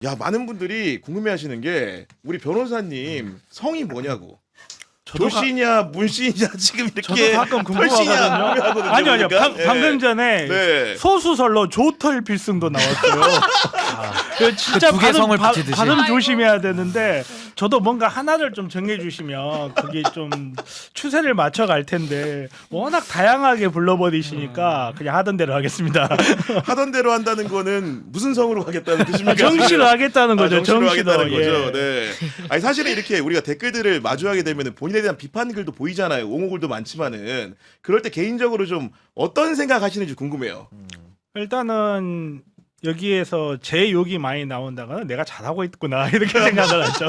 야, 많은 분들이 궁금해하시는 게 우리 변호사님 성이 뭐냐고. 조씨냐 문씨냐 지금 저도 이렇게 가끔 털씨냐 궁금하거든요. 아니요. 방금 전에 네. 소수설로 조털 필승도 나왔어요. 그 진짜 그두개 성을 붙이듯이. 발음 조심해야 되는데 저도 뭔가 하나를 좀 정해주시면 그게 좀 추세를 맞춰갈 텐데 워낙 다양하게 불러버리시니까 그냥 하던 대로 하겠습니다. 하던 대로 한다는 거는 무슨 성으로 하겠다는 뜻입니까? 정시로 하겠다는 거죠. 정시로 정시로. 하겠다는 거죠. 예. 네. 아니 사실은 이렇게 우리가 댓글들을 마주하게 되면 본인에 대한 비판 글도 보이잖아요. 옹호글도 많지만은 그럴 때 개인적으로 좀 어떤 생각하시는지 궁금해요. 일단은 여기에서 제 욕이 많이 나온다거나 내가 잘하고 있구나 이렇게 생각을 하죠.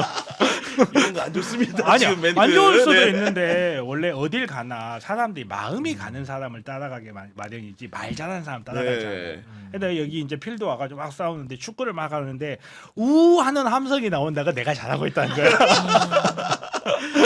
이런 거 안 좋습니다. 아니요, 지금 멘트. 안 좋을 수도 네. 있는데 원래 어딜 가나 사람들이 마음이 가는 사람을 따라가게 마련이지 말 잘하는 사람 따라가지 않아요. 네. 근데 여기 이제 필드 와가지고 막 싸우는데 축구를 막 하는데 우 하는 함성이 나온다가 내가 잘하고 있다는 거야.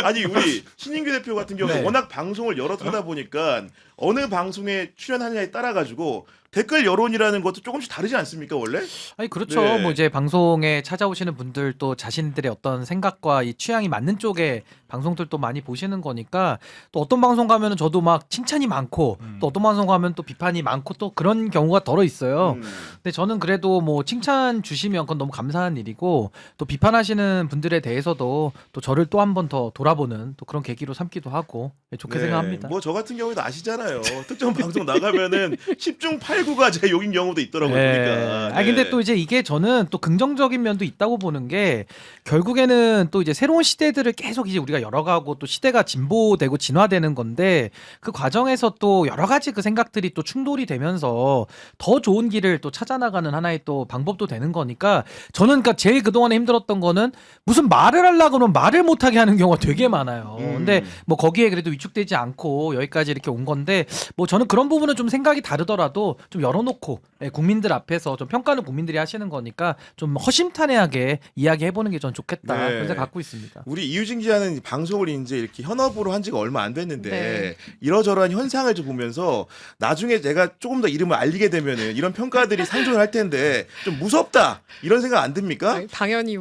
아니 우리 신인규 대표 같은 경우 네. 워낙 방송을 여러 하다 보니까 어느 방송에 출연하느냐에 따라 가지고 댓글 여론이라는 것도 조금씩 다르지 않습니까 원래? 아니 그렇죠. 네. 뭐 이제 방송에 찾아오시는 분들 또 자신들의 어떤 생각과 이 취향이 맞는 쪽에 방송들도 많이 보시는 거니까 또 어떤 방송 가면은 저도 막 칭찬이 많고 또 어떤 방송 가면 또 비판이 많고 또 그런 경우가 덜어 있어요. 근데 저는 그래도 뭐 칭찬 주시면 그건 너무 감사한 일이고 또 비판하시는 분들에 대해서도 또 저를 또 한 번 더 돌아보는 또 그런 계기로 삼기도 하고 좋게 네. 생각합니다. 뭐 저 같은 경우에도 아시잖아요. 특정 방송 나가면은 10중 8구가 제 욕인 경우도 있더라고요. 보니까. 아 근데 또 이제 이게 저는 또 긍정적인 면도 있다고 보는 게 결국에는 또 이제 새로운 시대들을 계속 이제 우리가 열어가고 또 시대가 진보되고 진화되는 건데 그 과정에서 또 여러 가지 그 생각들이 또 충돌이 되면서 더 좋은 길을 또 찾아나가는 하나의 또 방법도 되는 거니까 저는 그러니까 제일 그동안에 힘들었던 거는 무슨 말을 하려고 그러면 말을 못하게 하는 경우가 되게 많아요. 근데 뭐 거기에 그래도 위축되지 않고 여기까지 이렇게 온 건데 뭐 저는 그런 부분은 좀 생각이 다르더라도 좀 열어놓고 국민들 앞에서 좀 평가는 국민들이 하시는 거니까 좀 허심탄회하게 이야기해보는 게 전 좋겠다 네. 그런 생각 갖고 있습니다. 우리 이유진 기자는 방송을 이제 이렇게 현업으로 한 지가 얼마 안 됐는데 네. 이러저러한 현상을 좀 보면서 나중에 제가 조금 더 이름을 알리게 되면은 이런 평가들이 상존을 할 텐데 좀 무섭다 이런 생각 안 듭니까? 당연히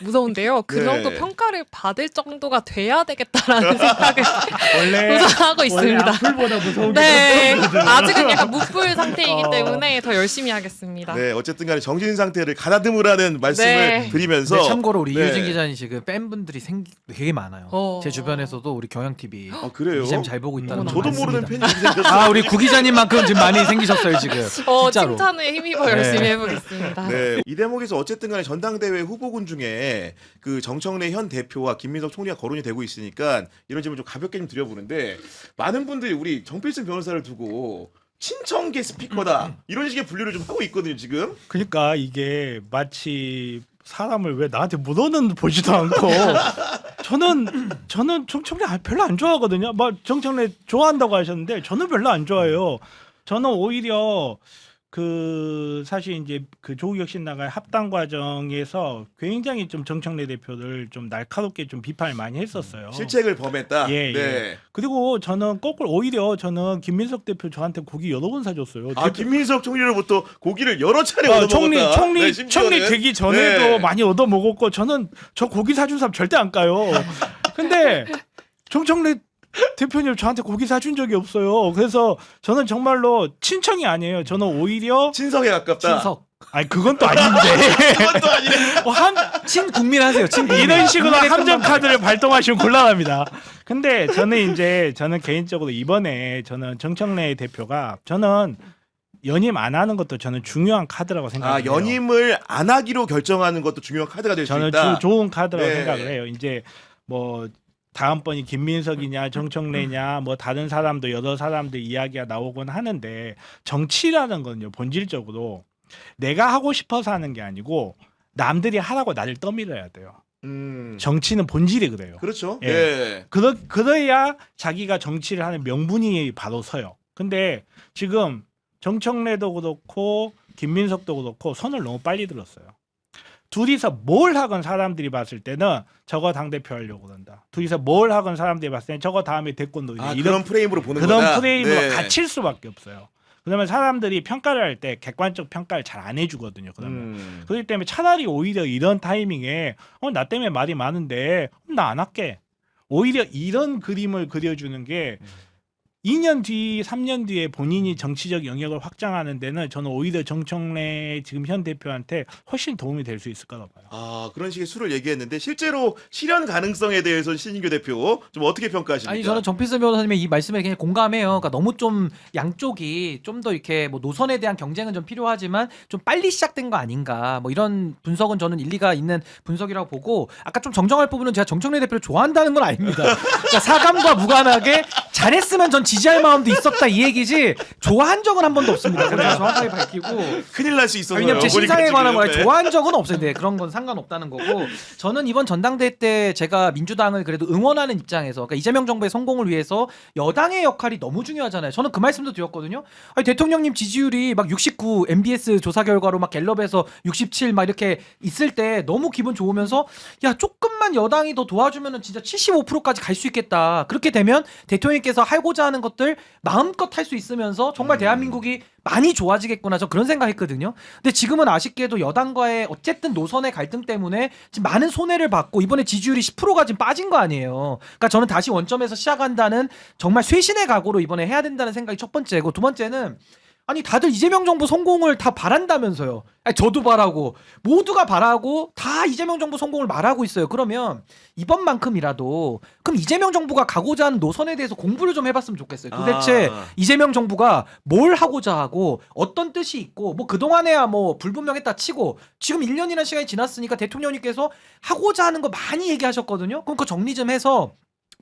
무서운데요. 그 네. 정도 평가를 받을 정도가 돼야 되겠다라는 생각을 원래 하고 있습니다. 악플보다 무서운 게 네, 더 무서워요. 아직은 약간 무풀 상태이기 때문에 더 열심히 하겠습니다. 네, 어쨌든 간에 정신 상태를 가다듬으라는 말씀을 네. 드리면서 근데 참고로 우리 네. 이유진 기자님 지금 팬분들이 되게 많아요. 제 주변에서도 우리 경향TV 아, 그래요? 기자님 잘 보고 있다는 분 저도 모르는 많습니다. 팬이 생겼어요. 아 우리 구 기자님만큼 지금 많이 생기셨어요 지금. 진짜로. 칭찬에 힘입어 네. 열심히 해보겠습니다. 네, 이 대목에서 어쨌든 간에 전당대회 후보군 중에 그 정청래 현 대표와 김민석 총리가 거론이 되고 있으니까 이런 질문 좀 가볍게 좀 드려보는데 많은 분들이 우리 정필승 변호사를 두고 친청계 스피커다 이런 식의 분류를 좀 하고 있거든요 지금. 그러니까 이게 마치 사람을 왜 나한테 묻어는 보지도 않고 저는 정청래 별로 안 좋아하거든요. 막 정청래 좋아한다고 하셨는데 저는 별로 안 좋아해요. 저는 오히려 그 사실 이제 그 조국혁신당의 합당 과정에서 굉장히 좀 정청래 대표를 좀 날카롭게 좀 비판을 많이 했었어요. 실책을 범했다. 예, 네. 예. 그리고 저는 거꾸로 오히려 저는 김민석 대표 저한테 고기 여러 번 사줬어요. 아 김민석 총리로부터 고기를 여러 차례 아, 얻어먹었다. 총리 네, 심지어는. 되기 전에도 네. 많이 얻어 먹었고 저는 저 고기 사준 사람 절대 안 까요. 근데 정청래 대표님 저한테 고기 사준 적이 없어요. 그래서 저는 정말로 친청이 아니에요. 저는 오히려 친석에 가깝다. 친석. 아니 그건 또 아닌데 그것도 아니네. 친국민 하세요. 친국민. 이런 식으로 함정 카드를 발동하시면 곤란합니다. 근데 저는 개인적으로 이번에 저는 정청래 대표가 저는 연임 안 하는 것도 저는 중요한 카드라고 생각해요. 연임을 안 하기로 결정하는 것도 중요한 카드가 될 수 저는 있다. 좋은 카드라고 네. 생각을 해요. 이제 뭐 다음번이 김민석이냐 정청래냐 뭐 다른 사람도 여러 사람들 이야기가 나오곤 하는데 정치라는 건요 본질적으로 내가 하고 싶어서 하는 게 아니고 남들이 하라고 나를 떠밀어야 돼요. 정치는 본질이 그래요. 그렇죠. 예. 예. 그래야 자기가 정치를 하는 명분이 바로 서요. 근데 지금 정청래도 그렇고 김민석도 그렇고 손을 너무 빨리 들었어요. 둘이서 뭘 하건 사람들이 봤을 때는 저거 당대표 하려고 그런다. 둘이서 뭘 하건 사람들이 봤을 때는 저거 다음에 대권 노리다. 그런 프레임으로 보는 거다. 그런 프레임으로 네. 갇힐 수밖에 없어요. 그러면 사람들이 평가를 할 때 객관적 평가를 잘 안 해주거든요. 그러면 그렇기 때문에 차라리 오히려 이런 타이밍에 나 때문에 말이 많은데 나 안 할게. 오히려 이런 그림을 그려주는 게 2년 뒤, 3년 뒤에 본인이 정치적 영역을 확장하는 데는 저는 오히려 정청래 지금 현 대표한테 훨씬 도움이 될 수 있을 거라고 봐요. 아, 그런 식의 수를 얘기했는데 실제로 실현 가능성에 대해서 신인규 대표 좀 어떻게 평가하십니까? 아니 저는 정필선 변호사님의 이 말씀에 그냥 공감해요. 그러니까 너무 좀 양쪽이 좀 더 이렇게 뭐 노선에 대한 경쟁은 좀 필요하지만 좀 빨리 시작된 거 아닌가. 뭐 이런 분석은 저는 일리가 있는 분석이라고 보고 아까 좀 정정할 부분은 제가 정청래 대표를 좋아한다는 건 아닙니다. 그러니까 사감과 무관하게 잘했으면 전 지지할 마음도 있었다 이 얘기지 좋아한 적은 한 번도 없습니다. 그걸 제가 정확하게 밝히고 큰일 날 수 있어서. 왜냐면 제 신상에 관한 거에 좋아한 적은 없어요. 네, 그런 건 상관없다는 거고 저는 이번 전당대회 때 제가 민주당을 그래도 응원하는 입장에서 그러니까 이재명 정부의 성공을 위해서 여당의 역할이 너무 중요하잖아요. 저는 그 말씀도 드렸거든요. 아니, 대통령님 지지율이 막 69 MBS 조사 결과로 막 갤럽에서 67 막 이렇게 있을 때 너무 기분 좋으면서 야 조금만 여당이 더 도와주면은 진짜 75%까지 갈 수 있겠다. 그렇게 되면 대통령께서 하고자 하는 것들 마음껏 할 수 있으면서 정말 대한민국이 많이 좋아지겠구나. 저 그런 생각했거든요. 근데 지금은 아쉽게도 여당과의 어쨌든 노선의 갈등 때문에 지금 많은 손해를 받고 이번에 지지율이 10%가 지금 빠진 거 아니에요. 그러니까 저는 다시 원점에서 시작한다는 정말 쇄신의 각오로 이번에 해야 된다는 생각이 첫 번째고 두 번째는 아니 다들 이재명 정부 성공을 다 바란다면서요. 아니, 저도 바라고 모두가 바라고 다 이재명 정부 성공을 말하고 있어요. 그러면 이번만큼이라도 그럼 이재명 정부가 가고자 하는 노선에 대해서 공부를 좀 해봤으면 좋겠어요. 도대체 이재명 정부가 뭘 하고자 하고 어떤 뜻이 있고 뭐 그동안에야 뭐 불분명했다 치고 지금 1년이라는 시간이 지났으니까 대통령님께서 하고자 하는 거 많이 얘기하셨거든요. 그럼 그 정리 좀 해서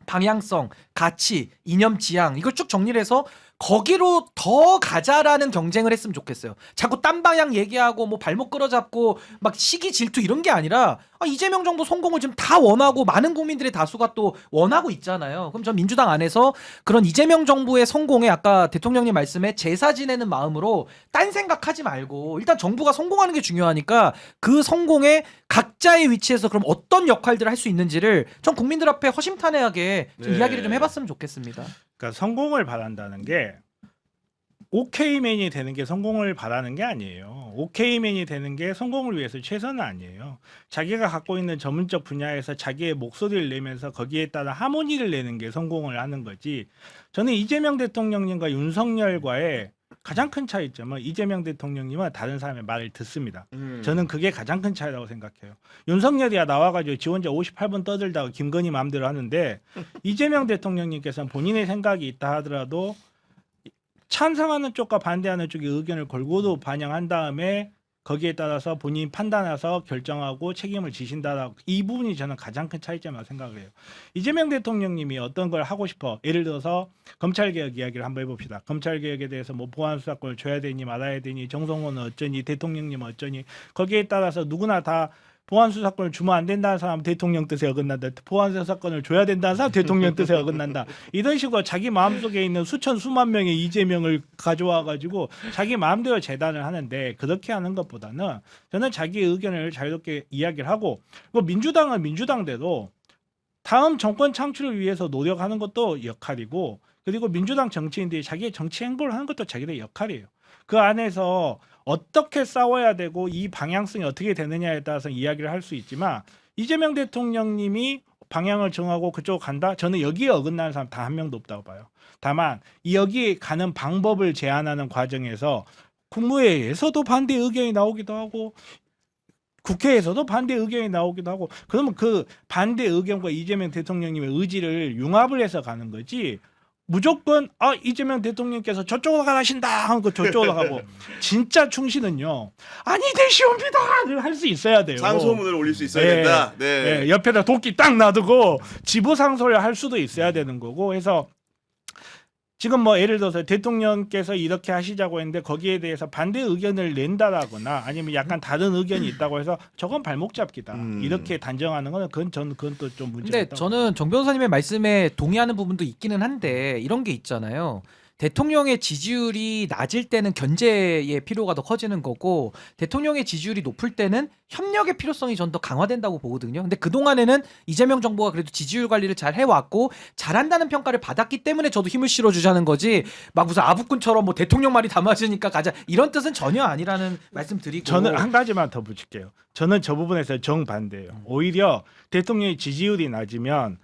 방향성, 가치, 이념, 지향 이걸 쭉 정리를 해서 거기로 더 가자라는 경쟁을 했으면 좋겠어요. 자꾸 딴 방향 얘기하고 뭐 발목 끌어잡고 막 시기 질투 이런 게 아니라 이재명 정부 성공을 지금 다 원하고 많은 국민들의 다수가 또 원하고 있잖아요. 그럼 전 민주당 안에서 그런 이재명 정부의 성공에 아까 대통령님 말씀에 제사 지내는 마음으로 딴 생각하지 말고 일단 정부가 성공하는 게 중요하니까 그 성공에 각자의 위치에서 그럼 어떤 역할들을 할 수 있는지를 전 국민들 앞에 허심탄회하게 좀 이야기를 좀 해봤으면 좋겠습니다. 그러니까 성공을 바란다는 게 오케이맨이 되는 게 성공을 바라는 게 아니에요. 오케이맨이 되는 게 성공을 위해서 최선은 아니에요. 자기가 갖고 있는 전문적 분야에서 자기의 목소리를 내면서 거기에 따라 하모니를 내는 게 성공을 하는 거지. 저는 이재명 대통령님과 윤석열과의 가장 큰 차이점은 이재명 대통령님은 다른 사람의 말을 듣습니다. 저는 그게 가장 큰 차이라고 생각해요. 윤석열이야 나와가지고 지 혼자 58분 떠들다가 김건희 마음대로 하는데 이재명 대통령님께서는 본인의 생각이 있다 하더라도 찬성하는 쪽과 반대하는 쪽의 의견을 골고루 반영한 다음에 거기에 따라서 본인이 판단해서 결정하고 책임을 지신다라고 이 부분이 저는 가장 큰 차이점이라고 생각을 해요. 이재명 대통령님이 어떤 걸 하고 싶어 예를 들어서 검찰개혁 이야기를 한번 해봅시다. 검찰개혁에 대해서 뭐 보안수사권을 줘야 되니 말아야 되니 정성호는 어쩌니 대통령님은 어쩌니 거기에 따라서 누구나 다 보안수사권을 주면 안 된다는 사람은 대통령 뜻에 어긋난다. 보안수사권을 줘야 된다는 사람은 대통령 뜻에 어긋난다. 이런 식으로 자기 마음속에 있는 수천 수만 명의 이재명을 가져와가지고 자기 마음대로 재단을 하는데 그렇게 하는 것보다는 저는 자기 의견을 자유롭게 이야기를 하고 뭐 민주당은 민주당대로 다음 정권 창출을 위해서 노력하는 것도 역할이고 그리고 민주당 정치인들이 자기의 정치 행보를 하는 것도 자기들의 역할이에요. 그 안에서 어떻게 싸워야 되고 이 방향성이 어떻게 되느냐에 따라서 이야기를 할 수 있지만 이재명 대통령님이 방향을 정하고 그쪽으로 간다? 저는 여기에 어긋나는 사람 단 한 명도 없다고 봐요. 다만 여기에 가는 방법을 제안하는 과정에서 국무회의에서도 반대 의견이 나오기도 하고 국회에서도 반대 의견이 나오기도 하고 그러면 그 반대 의견과 이재명 대통령님의 의지를 융합을 해서 가는 거지 무조건 이재명 대통령께서 저쪽으로 가라신다 하고 저쪽으로 가고 진짜 충신은요 아니 되시옵니다를 할 수 있어야 돼요. 상소문을 올릴 수 있어야 된다. 네. 네. 옆에다 도끼 딱 놔두고 지부상소를 할 수도 있어야 되는 거고 해서 지금 뭐 예를 들어서 대통령께서 이렇게 하시자고 했는데 거기에 대해서 반대 의견을 낸다라거나 아니면 약간 다른 의견이 있다고 해서 저건 발목 잡기다. 이렇게 단정하는 거는 그건 또 좀 문제가 근데 있다고 저는 정 변호사님의 말씀에 동의하는 부분도 있기는 한데 이런 게 있잖아요. 대통령의 지지율이 낮을 때는 견제의 필요가 더 커지는 거고 대통령의 지지율이 높을 때는 협력의 필요성이 전 더 강화된다고 보거든요. 근데 그동안에는 이재명 정부가 그래도 지지율 관리를 잘 해왔고 잘한다는 평가를 받았기 때문에 저도 힘을 실어주자는 거지 막 무슨 아부꾼처럼 뭐 대통령 말이 다 맞으니까 가자 이런 뜻은 전혀 아니라는 말씀 드리고 저는 한 가지만 더 붙일게요. 저는 저 부분에서 정반대예요. 오히려 대통령의 지지율이 낮으면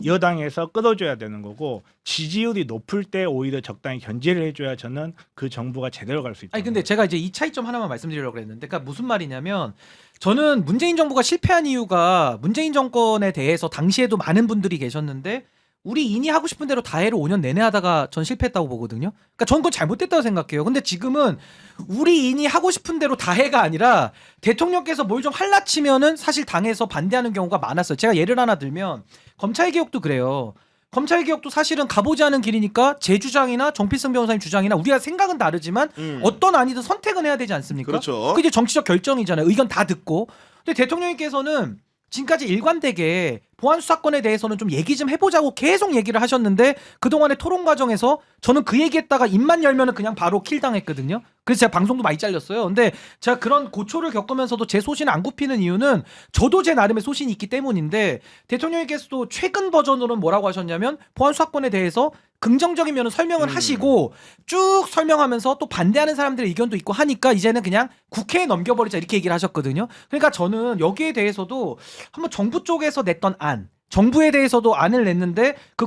여당에서 끌어줘야 되는 거고 지지율이 높을 때 오히려 적당히 견제를 해줘야 저는 그 정부가 제대로 갈 수 있다. 아니 근데 제가 이제 이 차이점 하나만 말씀드리려고 그랬는데 그러니까 무슨 말이냐면 저는 문재인 정부가 실패한 이유가 문재인 정권에 대해서 당시에도 많은 분들이 계셨는데 우리 인이 하고 싶은 대로 다 해를 5년 내내 하다가 전 실패했다고 보거든요. 그러니까 전 그건 잘못됐다고 생각해요. 근데 지금은 우리 인이 하고 싶은 대로 다 해가 아니라 대통령께서 뭘 좀 할라치면은 사실 당에서 반대하는 경우가 많았어요. 제가 예를 하나 들면 검찰개혁도 그래요. 검찰개혁도 사실은 가보지 않은 길이니까 제 주장이나 정필승 변호사님 주장이나 우리가 생각은 다르지만 어떤 안이든 선택은 해야 되지 않습니까? 그렇죠. 그게 정치적 결정이잖아요. 의견 다 듣고. 근데 대통령님께서는 지금까지 일관되게 보안 수사권에 대해서는 좀 얘기 좀 해보자고 계속 얘기를 하셨는데 그동안의 토론 과정에서 저는 그 얘기했다가 입만 열면은 그냥 바로 킬 당했거든요. 그래서 제가 방송도 많이 잘렸어요. 근데 제가 그런 고초를 겪으면서도 제 소신을 안 굽히는 이유는 저도 제 나름의 소신이 있기 때문인데 대통령님께서도 최근 버전으로는 뭐라고 하셨냐면 보안 수사권에 대해서 긍정적인 면은 설명을 하시고 쭉 설명하면서 또 반대하는 사람들의 의견도 있고 하니까 이제는 그냥 국회에 넘겨버리자 이렇게 얘기를 하셨거든요. 그러니까 저는 여기에 대해서도 한번 정부 쪽에서 냈던 안 정부에 대해서도 안을 냈는데 그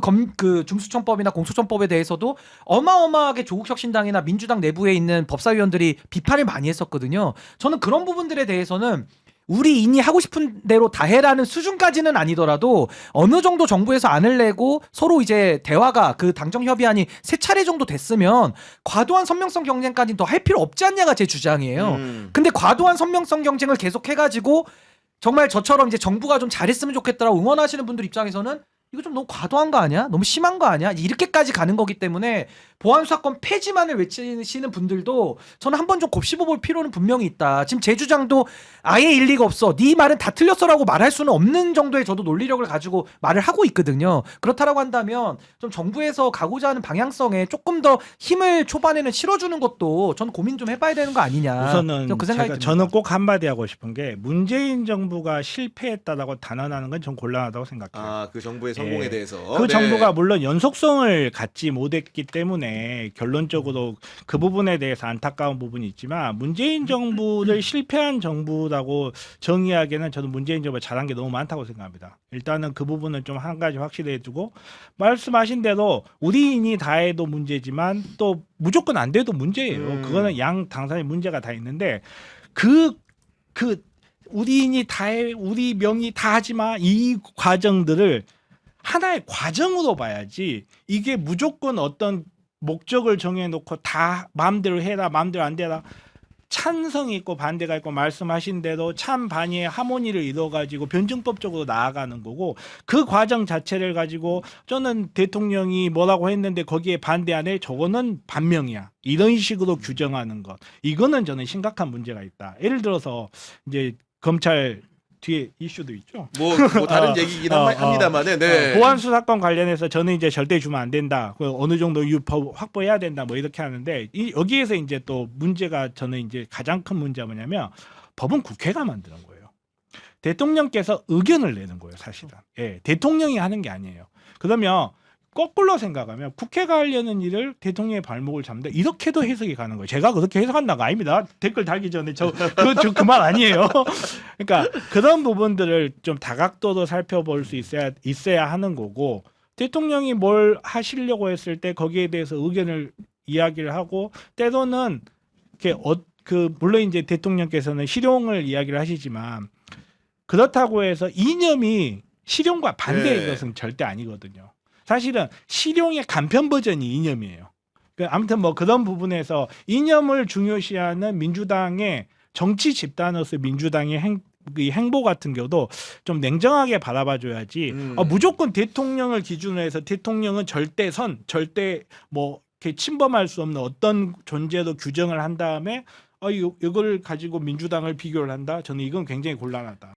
중수청법이나 공소청법에 대해서도 어마어마하게 조국혁신당이나 민주당 내부에 있는 법사위원들이 비판을 많이 했었거든요. 저는 그런 부분들에 대해서는 우리 인이 하고 싶은 대로 다 해라는 수준까지는 아니더라도 어느 정도 정부에서 안을 내고 서로 이제 대화가 그 당정 협의안이 3차례 정도 됐으면 과도한 선명성 경쟁까지는 더 할 필요 없지 않냐가 제 주장이에요. 근데 과도한 선명성 경쟁을 계속 해가지고 정말 저처럼 이제 정부가 좀 잘했으면 좋겠다라고 응원하시는 분들 입장에서는 이거 좀 너무 과도한 거 아니야? 너무 심한 거 아니야? 이렇게까지 가는 거기 때문에 보안수사권 폐지만을 외치시는 분들도 저는 한번 좀 곱씹어볼 필요는 분명히 있다. 지금 제 주장도 아예 일리가 없어. 네 말은 다 틀렸어라고 말할 수는 없는 정도의 저도 논리력을 가지고 말을 하고 있거든요. 그렇다라고 한다면 좀 정부에서 가고자 하는 방향성에 조금 더 힘을 초반에는 실어주는 것도 전 고민 좀 해봐야 되는 거 아니냐. 우선은 그 생각이 듭니다. 저는 꼭 한마디 하고 싶은 게 문재인 정부가 실패했다라고 단언하는 건 좀 곤란하다고 생각해요. 아, 그 정부의 성공에 예. 대해서. 그 네. 정부가 물론 연속성을 갖지 못했기 때문에 결론적으로 그 부분에 대해서 안타까운 부분이 있지만 문재인 정부를 실패한 정부라고 정의하기에는 저는 문재인 정부가 잘한 게 너무 많다고 생각합니다. 일단은 그 부분은 좀 한 가지 확실히 해두고 말씀하신 대로 우리인이 다 해도 문제지만 또 무조건 안 돼도 문제예요. 그거는 양 당사자의 문제가 다 있는데 그 우리인이 다 해, 우리 명의 다 하지 마. 이 과정들을 하나의 과정으로 봐야지 이게 무조건 어떤 목적을 정해놓고 다 마음대로 해라 마음대로 안 되라 찬성이 있고 반대가 있고 말씀하신 대로 찬반의 하모니를 이뤄가지고 변증법적으로 나아가는 거고 그 과정 자체를 가지고 저는 대통령이 뭐라고 했는데 거기에 반대 안 해 저거는 반명이야 이런 식으로 규정하는 것 이거는 저는 심각한 문제가 있다. 예를 들어서 이제 검찰 뒤에 이슈도 있죠. 뭐 다른 얘기긴 합니다만은 네. 보안 수사권 관련해서 저는 이제 절대 주면 안 된다. 어느 정도 유법 확보해야 된다. 뭐 이렇게 하는데 여기에서 이제 또 문제가 저는 이제 가장 큰 문제가 뭐냐면 법은 국회가 만드는 거예요. 대통령께서 의견을 내는 거예요, 사실은. 예, 대통령이 하는 게 아니에요. 그러면 거꾸로 생각하면 국회가 하려는 일을 대통령의 발목을 잡는다. 이렇게도 해석이 가는 거예요. 제가 그렇게 해석한다가 아닙니다. 댓글 달기 전에 저 그 말 아니에요. 그러니까 그런 부분들을 좀 다각도로 살펴볼 수 있어야 하는 거고 대통령이 뭘 하시려고 했을 때 거기에 대해서 의견을 이야기를 하고 때로는 물론 이제 대통령께서는 실용을 이야기를 하시지만 그렇다고 해서 이념이 실용과 반대의 것은 절대 아니거든요. 사실은 실용의 간편 버전이 이념이에요. 아무튼 뭐 그런 부분에서 이념을 중요시하는 민주당의 정치 집단으로서 민주당의 행보 같은 경우도 좀 냉정하게 바라봐줘야지. 무조건 대통령을 기준으로 해서 대통령은 절대 뭐 이렇게 침범할 수 없는 어떤 존재로 규정을 한 다음에 이걸 가지고 민주당을 비교를 한다. 저는 이건 굉장히 곤란하다.